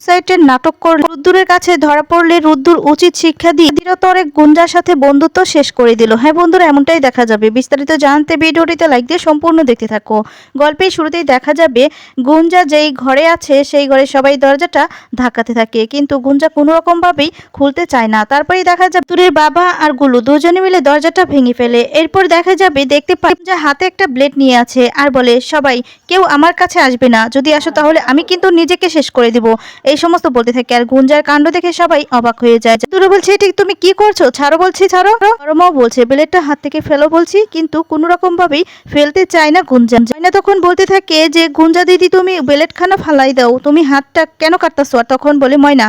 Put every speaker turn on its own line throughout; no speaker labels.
সাইটের নাটক করলে রুদ্দুরের কাছে ধরা পড়লে রুদ্দুর উচিত শিক্ষা দিয়ে চিরতরে গুঞ্জার সাথে বন্ধুত্ব শেষ করে দিল। হ্যাঁ বন্ধুরা, এমনটাই দেখা যাবে। বিস্তারিত জানতে ভিডিওটিতে লাইক দিয়ে সম্পূর্ণ দেখতে থাকো। গল্পের শুরুতেই দেখা যাবে গুঞ্জা যেই ঘরে আছে সেই ঘরে সবাই দরজাটা ধাক্কাতে থাকে, কিন্তু গুঞ্জা কোনো রকম ভাবেই খুলতে চায় না। তারপরেই দেখা যাবে রুদ্দুরের বাবা আর গুলু দুজনে মিলে দরজাটা ভেঙে ফেলে। এরপর দেখা যাবে দেখতে পাই গুঞ্জা হাতে একটা ব্লেড নিয়ে আছে আর বলে, সবাই কেউ আমার কাছে আসবে না, যদি আসো তাহলে আমি কিন্তু নিজেকে শেষ করে দিব। এই সমস্ত বলতে থাকে আর গুঞ্জার কাণ্ড দেখে সবাই অবাক হয়ে যায়। দুরু বলছে, ঠিক তুমি কি করছো, ছাড়ো বলছি, ছাড়ো। পরমাও বলছে, ব্লেডটা হাত থেকে ফেলো বলছি, কিন্তু কোনো রকম ভাবেই ফেলতে চায় না গুঞ্জা। ময়না তখন বলতে থাকে যে, গুঞ্জা দিদি তুমি ব্লেডখানা ফালাই দাও, তুমি হাতটা কেন কাটতেছো? আর তখন বলে ময়না,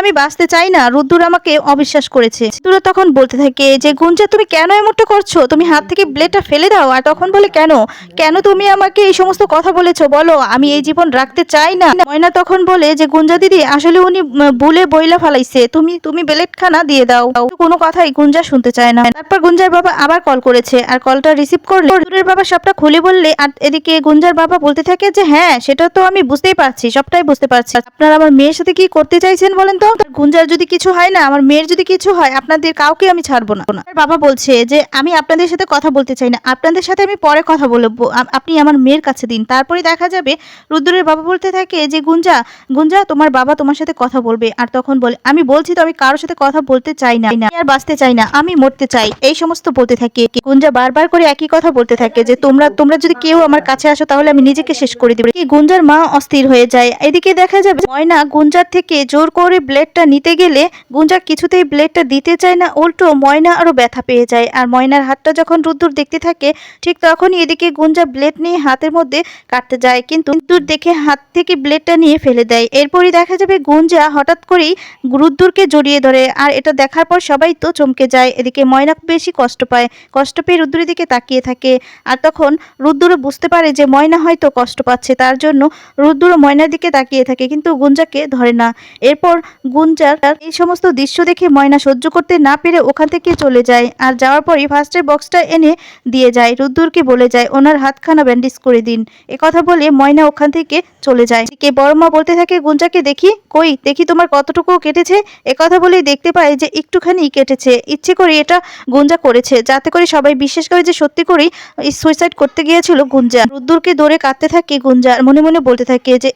আমি বাঁচতে চাই না, রুদ্দুর আমাকে অবিশ্বাস করেছে। দুরু তখন বলতে থাকে যে, গুঞ্জা তুমি কেন এমনটা করছো, তুমি হাত থেকে ব্লেডটা ফেলে দাও। আর তখন বলে, কেন কেন তুমি আমাকে এই সমস্ত কথা বলেছো, বলো, আমি এই জীবন রাখতে চাই না। ময়না তখন বলে যে, গুঞ্জা দিদি আসলে উনি ভুলে বইলা ফালাইছে, তুমি ব্লেডখানা দিয়ে দাও। কোনো কথাই গুঞ্জা শুনতে চায় না। তারপর গুঞ্জার বাবা আবার কল করেছে আর কলটা রিসিভ করলে রুদ্দুরের বাবা সবটা খুলে বললে, আর এদিকে গুঞ্জার বাবা বলতে থাকে যে, হ্যাঁ সেটা তো আমি বুঝতেই পারছি, সবটাই বুঝতে পারছি, আপনারা আমার মেয়ের সাথে কি করতে চাইছেন বলেন তো? গুঞ্জার যদি কিছু হয় না, আমার মেয়ের যদি কিছু হয়, আপনাদের কাউকে আমি ছাড়বো না। বাবা বলছে যে, আমি আপনাদের সাথে কথা বলতে চাই না, আপনাদের সাথে আমি পরে কথা বলবো, আপনি আমার মেয়ের কাছে দিন। তারপরে দেখা যাবে রুদ্দুরের বাবা বলতে থাকে যে, গুঞ্জা তোমার বাবা তোমার সাথে কথা বলবে। আর তখন বলে, আমি বলছি তো আমি কারোর সাথে কথা বলতে চাই না, আমি আর বাঁচতে চাই না, আমি মরতে চাই। এই সমস্ত বলতে থাকে। গুঞ্জা বারবার করে একই কথা বলতে থাকে যে, তোমরা যদি কেউ আমার কাছে আসো তাহলে আমি নিজেকে শেষ করে দিব। গুঞ্জার মা অস্থির হয়ে যায়। এদিকে দেখা যাবে ময়না গুঞ্জার থেকে জোর করে ব্লেডটা নিতে গেলে গুঞ্জা কিছুতেই ব্লেডটা দিতে চায় না, উল্টো ময়না আরো ব্যথা পেয়ে যায়। আর ময়নার হাতটা যখন রুদ্দুর দেখতে থাকে, ঠিক তখনই এদিকে গুঞ্জা ব্লেড নিয়ে হাতের মধ্যে কাটতে যায়, কিন্তু রুদ্দুর দেখে হাত থেকে ব্লেডটা নিয়ে ফেলে দেয়। এরপরই দেখা যাবে গুঞ্জা হঠাৎ করেই রুদ্দুরকে জড়িয়ে ধরে, আর এটা দেখার পর সবাই তো চমকে যায়। এদিকে ময়না বেশি কষ্ট পায়, কষ্ট পেয়ে রুদ্দুরের দিকে তাকিয়ে থাকে। আর তখন রুদ্দুরও বুঝতে পারে যে ময়না হয়তো কষ্ট পাচ্ছে, তার জন্য রুদ্দুরও ময়নার দিকে তাকিয়ে থাকে, কিন্তু গুঞ্জাকে ধরে না। এরপর গুঞ্জার এই সমস্ত দৃশ্য দেখে ময়না সহ্য করতে না পেরে ওখান থেকে চলে যায়। আর যাওয়ার পরই ফার্স্টের বক্সটা এনে দিয়ে যায়, রুদ্দুরকে বলে যায় ওনার হাতখানা ব্যান্ডেজ করে দিন। কথা বলে ময়না ওখান থেকে চলে যায়। বড় মা বলতে থাকে, গুঞ্জাকে দেখি তোমার কতটুকু কেটেছে। কথা বলে দেখতে পায় যে একটুখানি কেটেছে, ইচ্ছে করে এটা গুঞ্জা করেছে, যাতে করে সবাই বিশ্বাস করে যে সত্যি করেই সুইসাইড করতে গিয়েছিল গুঞ্জা। রুদ্দুরকে দৌড়ে কাঁদতে থাকে গুঞ্জা, মনে মনে বলতে থাকে যে,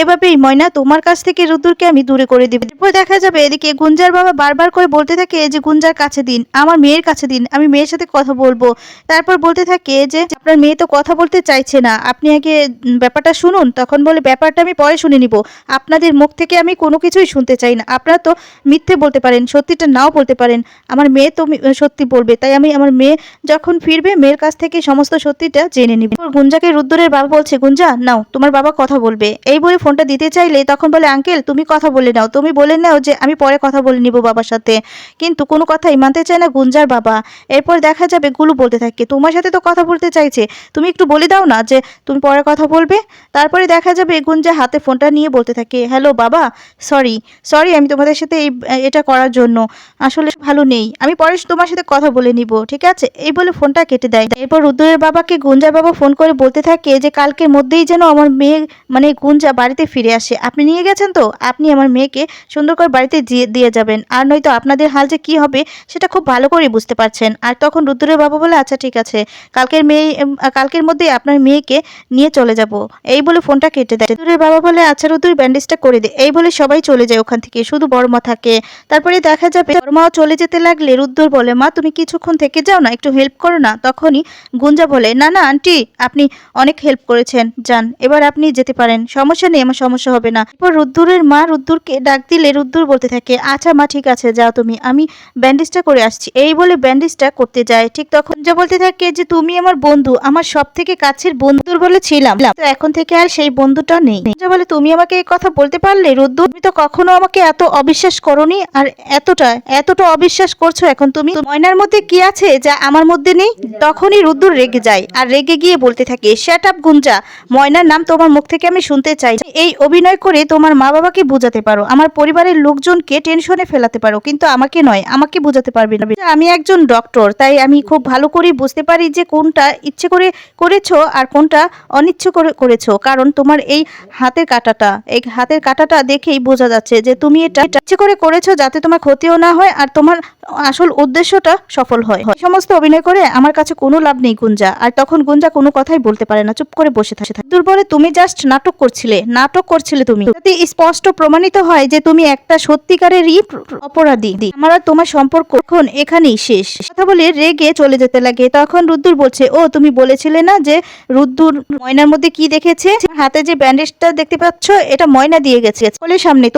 এভাবেই ময়না তোমার কাছ থেকে রুদ্দুরকে আমি দূরে করে দিব। এরপর দেখা যাবে এদিকে গুঞ্জার বাবা বারবার করে বলতে থাকে যে, গুঞ্জার কাছে দিন, আমার মেয়ের কাছে দিন, আমি মেয়ের সাথে কথা বলবো। তারপর বলতে থাকে যে, আপনার মেয়ে তো কথা বলতে চাইছে না, আপনি আগে ব্যাপারটা শুনুন। তখন বলে, ব্যাপারটা আমি পরে শুনে নিব, আপনাদের মুখ থেকে আমি কোনো কিছুই শুনতে চাই না। আপনারা তো মিথ্যে বলতে পারেন, সত্যিটা নাও বলতে পারেন, আমার মেয়ে তো সত্যি বলবে, তাই আমি আমার মেয়ে যখন ফিরবে মেয়ের কাছ থেকে সমস্ত সত্যিটা জেনে নিব। গুঞ্জাকে রুদ্দুরের বাবা বলছে, গুঞ্জা নাও, তোমার বাবা কথা বলবে। এই বলে ফোনটা দিতে চাইলে তখন বলে, আঙ্কেল তুমি কথা বলে নাও, তুমি বলে নাও যে আমি পরে কথা বলে নিব বাবার সাথে। কিন্তু কোনো কথাই মানতে চায় না গুঞ্জার বাবা। এরপর দেখা যাবে গুলু বলতে থাকে, তোমার সাথে তো কথা বলতে চাইছে, তুমি একটু বলে দাও না যে তুমি পরে কথা বলবে। তারপরে দেখা যাবে গুঞ্জা হাতে ফোনটা নিয়ে বলতে থাকে, হ্যালো বাবা, সরি আমি তোমাদের সাথে এটা করার জন্য আসলে ভালো নেই, আমি পরে তোমার সাথে কথা বলে নিব, ঠিক আছে? এই বলে ফোনটা কেটে দেয়। এরপর রুদ্দুরের বাবাকে গুঞ্জার বাবা ফোন করে বলতে থাকে যে, কালকের মধ্যেই যেন আমার মেয়ে মানে গুঞ্জা বাড়িতে ফিরে আসে। আপনি নিয়ে গেছেন তো, আপনি আমার মেয়েকে সুন্দর করে বাড়িতে দিয়ে যাবেন, আর নয়তো আপনাদের হাল যে কি হবে সেটা খুব ভালো করে বুঝতে পারছেন। আর তখন রুদ্দুরের বাবা বলে, আচ্ছা ঠিক আছে, কালকের মধ্যেই আপনার মেয়েকে নিয়ে চলে যাব। এই বলে ফোনটা কেটে দেয়। রুদ্দুরের বাবা বলে, আচ্ছা রুদ্দুর ব্যান্ডেজটা করে দে। এই বলে সবাই চলে যায় ওখান থেকে, শুধু বড় মা থাকে। তারপরে দেখা যাবে বড় মাও চলে যেতে লাগলে রুদ্দুর বলে, মা তুমি কিছুক্ষণ থেকে যাও না, একটু হেল্প করো না। তখনই গুঞ্জা বলে, না আন্টি, আপনি অনেক হেল্প করেছেন, যান এবার আপনি যেতে পারেন, সমস্যা নেই, আমার সমস্যা হবে না। এরপর রুদ্দুরের মা রুদ্দুরকে ডাক দিলে রুদ্দুর বলতে থাকে, আচ্ছা মা ঠিক আছে, যাও তুমি, আমি ব্যান্ডেজটা করে আসছি। এই বলে ব্যান্ডেজটা করতে যায়। ঠিক তখন যা বলতে থাকে যে, তুমি আমার বন্ধু, আমার সব থেকে কাছের বন্ধুর বলে ছিলাম, তো এখন থেকে আর সেই বন্ধুটা নেই। যা বলে, তুমি আমাকে এই কথা বলতে পারলে রুদ্দুর, তুমি তো কখনো আমাকে এত অবিশ্বাস করোনি, আর এতটা অবিশ্বাস করছো এখন তুমি? ময়নার মধ্যে কি আছে যা আমার মধ্যে নেই? তখনই রুদ্দুর রেগে যায়, আর রেগে গিয়ে বলতে থাকে, শ্যাট আপ গুঞ্জা, ময়নার নাম তোমার মুখ থেকে আমি শুনতে চাই না। এই অভিনয় করে তোমার মা বাবাকে বোঝাতে পারো, আমার পরিবারের লোকজনকে টেনশনে ফেলাতে পারো, কিন্তু আমাকে নয়, আমাকে বোঝাতে পারবে না। আমি একজন ডক্টর, তাই আমি খুব ভালো করে বুঝতে পারি যে কোনটা ইচ্ছে করে করেছো আর কোনটা অনিচ্ছে করে করেছো। কারণ তোমার এই হাতের কাটাটা, এই হাতের কাঁটাটা দেখেই বোঝা যাচ্ছে যে তুমি এটা ইচ্ছে করে করেছো যাতে তোমার ক্ষতিও না হয় আর তোমার আসল উদ্দেশ্যটা সফল হয়। এই সমস্ত অভিনয় করে আমার কাছে কোনো লাভ নেই গুঞ্জা। আর তখন গুঞ্জা কোনো কথাই বলতে পারে না, চুপ করে বসে থাকে। রুদ্র বলে তুমি জাস্ট নাটক করছিলে তুমি, যাতে স্পষ্ট প্রমাণিত হয় যে তুমি একটা সত্যিকারেরই অপরাধী। আমার আর তোমার সম্পর্ক এখন এখানেই শেষ। কথা বলে রেগে চলে যেতে লাগে। তখন রুদ্র বলছে, ও তুমি বলেছিলে না যে রুদ্দুর ময়নার মধ্যে কি দেখেছে? হাতে যে ব্যান্ডেজটা দেখতে পাচ্ছ এটা ময়না দিয়ে গেছে,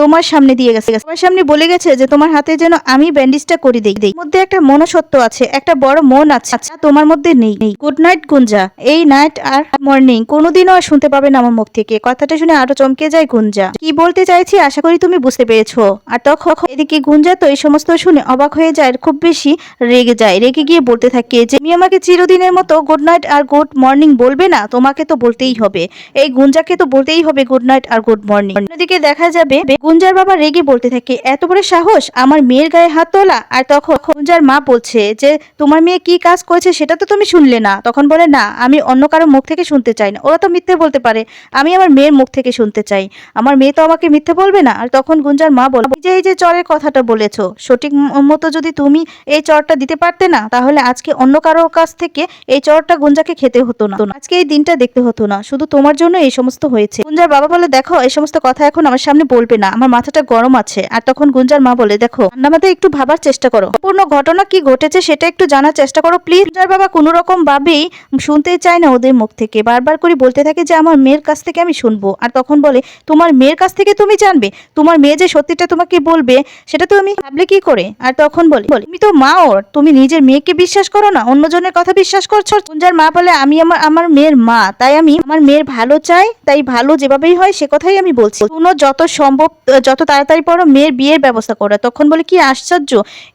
তোমার সামনে দিয়ে গেছে, তোমার সামনে বলে গেছে যে তোমার হাতে যেন আমি ব্যান্ডেজটা করে দেই। মধ্যে একটা মনসত্ব আছে, একটা বড় মন আছে, তোমার মধ্যে নেই। গুড নাইট গুঞ্জা, এই নাইট আর মর্নিং কোনোদিনও আর শুনতে পাবে না আমার মুখ থেকে। কথাটা শুনে আরো চমকে যায় গুঞ্জা। কি বলতে চাইছি আশা করি তুমি বুঝতে পেরেছো। আর তখন এদিকে গুঞ্জা তো এই সমস্ত শুনে অবাক হয়ে যায়, খুব বেশি রেগে যায়। রেগে গিয়ে বলতে থাকে যে তুমি আমাকে চিরদিনের মতো গুড নাইট আর গুড মর্নিং বলবে না? তোমাকে তো বলতেই হবে, এই গুঞ্জাকে তো বলতেই হবে গুড নাইট আর গুড মর্নিং। অন্যদিকে দেখা যাবে গুঞ্জার বাবা রেগে বলতে থাকে, এত বড় সাহস আমার মেয়ের গায়ে হাত তোলা? আর তখন গুঞ্জার মা বলছে যে তোমার মেয়ে কি কাজ করেছে সেটা তো তুমি শুনলে না? তখন বলে, না আমি অন্য কারো মুখ থেকে শুনতে চাই না, ওরা তো মিথ্যে বলতে পারে, আমি আমার মেয়ের মুখ থেকে শুনতে চাই, আমার মেয়ে তো আমাকে মিথ্যে বলবে না। আর তখন গুঞ্জার মা বলে, এই যে চরের কথাটা বলেছো, সঠিক মতো যদি তুমি এই চরটা দিতে পারতে না তাহলে আজকে অন্য কারোর কাছ থেকে এই চরটা গুঞ্জাকে খেতে হতো না, আজকে এই দিনটা দেখতে হতো না, শুধু তোমার জন্য এই সমস্ত হয়েছে। গুঞ্জার বাবা বলে, দেখো এই সমস্ত কথা এখন আমার সামনে বলবে না, আমার মাথাটা গরম আছে। আর তখন গুঞ্জার মা বলে, দেখো ঠান্ডা মাথায় একটু ভাবার চেষ্টা করো, সম্পূর্ণ ঘটনা কি ঘটেছে সেটা একটু জানার চেষ্টা করো প্লিজ। গুঞ্জার বাবা কোনো রকম ভাবেই শুনতেই চায় না ওদের মুখ থেকে, বারবার করে বলতে থাকে যে আমার মেয়ের কাছ থেকে আমি শুনবো। আর তখন বলে, তোমার মেয়ের কাছ থেকে তুমি জানবে? তোমার মেয়ে যে সত্যিটা তোমাকে বলবে সেটা তো আমি ভাবলে কি করে? আর তখন বলে, তুমি তো মা ওর, তুমি নিজের মেয়েকে বিশ্বাস করো না, অন্যজনের কথা বিশ্বাস করছো। গুঞ্জার মা বলে, আমি আমার মেয়ের মা, তাই আমি আমার মেয়ের ভালো চাই, তাই ভালো যেভাবেই হয় সে কথাই আমি বলছি। শুনো, যত সম্ভব যত তাড়াতাড়ি পারো মেয়ের বিয়ের ব্যবস্থা করো। তখন বলে, কি আশ্চর্য,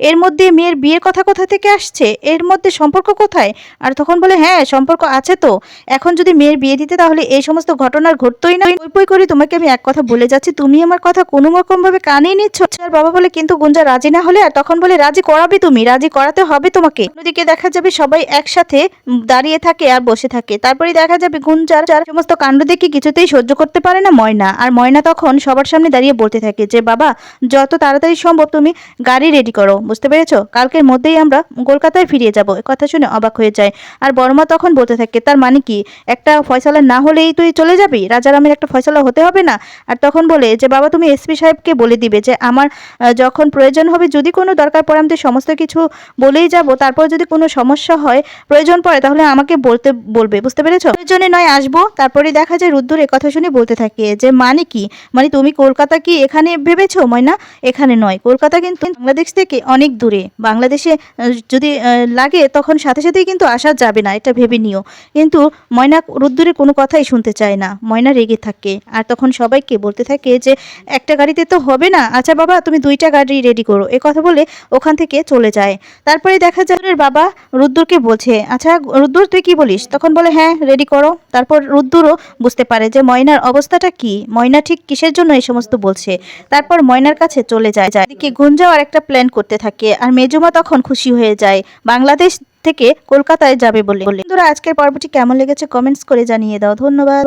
এর মধ্যে মেয়ের বিয়ের কথা কোথা থেকে আসছে, এর মধ্যে সম্পর্ক কোথায়? আর তখন বলে, হ্যাঁ সম্পর্ক আছে তো, এখন যদি মেয়ের বিয়ে দিতে তাহলে এই সমস্ত ঘটনার ঘটতোই না। পই করে তোমাকে আমি এক কথা বলে যাচ্ছি, তুমি আমার কথা কোনো রকম ভাবে কানেই নিচ্ছ। আর বাবা বলে, কিন্তু গুঞ্জা রাজি না হলে? আর তখন বলে, রাজি করাবে তুমি, রাজি করাতে হবে তোমাকে। অন্যদিকে দেখা যাবে সবাই একসাথে দাঁড়িয়ে থাকে আর বসে থাকে। তারপরে দেখা যাবে গুঞ্জার সমস্ত কাণ্ড দেখে কিছুতেই সহ্য করতে পারে না ময়না। আর ময়না তখন সবার সামনে দাঁড়িয়ে বলতে থাকে যে বাবা যত তাড়াতাড়ি সম্ভব তুমি গাড়ি রেডি করো, বুঝতে পেরেছো? কালকের মধ্যেই আমরা কলকাতায় ফিরে যাবো। কথা শুনে অবাক হয়ে যায়। আর বড়মা তখন বলতে থাকে, তার মানে কি একটা ফয়সালা না হলেই তুই চলে যাবি? রাজার আমের একটা ফয়সালা হতে হবে না? আর তখন বলে যে বাবা তুমি এসপি সাহেবকে বলে দিবে যে আমার যখন প্রয়োজন হবে, যদি কোনো দরকার পড়ে আমি তো সমস্ত কিছু বলেই যাব, তারপর যদি কোনো সমস্যা হয় প্রয়োজন পড়ে তাহলে আমাকে বলবে, বুঝতে পেরেছো? প্রয়োজনে নয় আসবো। তারপরে দেখা যায় রুদ্দুর কথা শুনে বলতে থাকে যে মানে কি, মানে তুমি কলকাতা কি এখানে ভেবেছো ময়না? এখানে নয়, কলকাতা কিন্তু বাংলাদেশ থেকে অনেক দূরে, বাংলাদেশে যদি লাগে তখন সাথে সাথেই কিন্তু আসা যাবে না, এটা ভেবে নিও। কিন্তু ময়না রুদ্দুরের কোনো কথাই শুনতে চায় না, ময়না রেগে থাকে। আর তখন সবাইকে বলতে থাকে যে একটা গাড়িতে তো হবে না, আচ্ছা বাবা তুমি দুইটা গাড়ি রেডি করো। এ কথা বলে ওখান থেকে চলে যায়। তারপরে দেখা যায় বাবা রুদ্দুরকে বলছে, আচ্ছা রুদ্দুর তুই কি বলিস? তখন বলে, হ্যাঁ রেডি করো। তারপর রুদ্দুরও বুঝতে পারে যে ময়নার অবস্থাটা কি, ময়না ঠিক কিসের জন্য এই সমস্ত বলছে। তারপর ময়নার কাছে চলে যায়। এদিকে গুঞ্জাও আর একটা প্ল্যান করতে থাকে। আর মেজুমা তখন খুশি হয়ে যায় বাংলাদেশ থেকে কলকাতায় যাবে বলে। বন্ধুরা আজকের পর্বটি কেমন লেগেছে কমেন্টস করে জানিয়ে দাও। ধন্যবাদ।